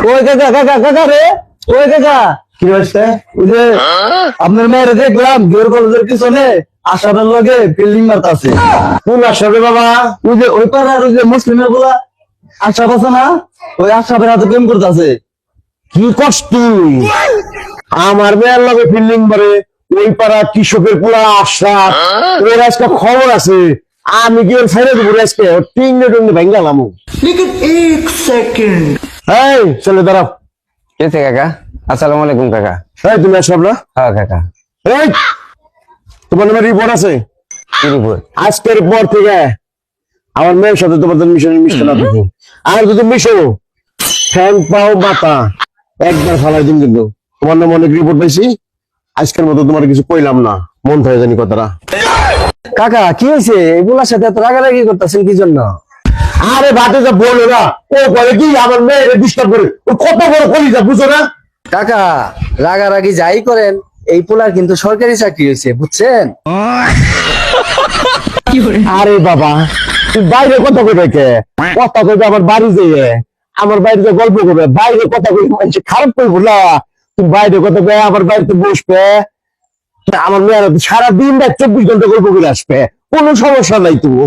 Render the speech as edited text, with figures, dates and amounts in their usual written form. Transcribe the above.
ওই কাকা কাকা কাকা রে, ওই কাকা কি হয়েছে? ওই যে আপনার মেয়ের দেখলাম গের কলেজের পিছনে আশাবের লগে বিল্ডিং মারতাছে। কোন আশাবে বাবা? ওই যে ওই পাড়ার ওই যে মুসলিমের গুলা আশাব আছে না, ওই আশাবের হাতে প্রেম করতেছে। কি কষ্ট তুই? আমার মেয়ের লগে ফিল্ডিং মারে ওই পাড়া কৃষকের পোলা আশা, ওর আজকে খবর আছে। আমি কি ওর ফেলে দেবো আজকে? ওর টিঙ্গে টুঙ্গে ভেঙে গেলাম। এই চলে দাঁড়াও। কে কাকা? আসসালামু আলাইকুম কাকা। এই তুমি আসব না? হ্যাঁ কাকা। এই তোমার নামে রিপোর্ট আছে। কি রিপোর্ট? আজকের পর থেকে আমার মেয়ের সাথে তোমাদের মিশতে না থাকো। আর যদি মিশো ফ্যান পাও মাথা একবার ফালাই দিন। কিন্তু তোমার নামে অনেক রিপোর্ট পাইছি। আজকের মতো তোমার কিছু কইলাম না, মন থাকে জানি কথাটা। কাকা কি হয়েছে? এগুলার সাথে এত রাগারাগি করতেছেন কি জন্য? আরে বাদে যা বলো না, ও বলে কি আমার মেয়ের ডিস্টার্ব করে। ও কত বড় কলিজা বুঝো না? কাকা রাগারাগি যাই করেন, এই পোলার কিন্তু সরকারি চাকরি হয়েছে, বুঝছেন? আরে বাবা তুই বাইরে কথা কইবে কে? কথা কইবে আমার বাড়ি যেয়ে, আমার বাড়িতে গল্প করবে। বাইরে কথা কইবে মানুষ খারাপ করবো না। তুমি বাইরে কথা কয়ে আমার বাড়িতে বসবে, আমার মেয়েরা সারাদিন রাত 24 ঘন্টা গল্প করে আসবে, কোনো সমস্যা নাই। তুমি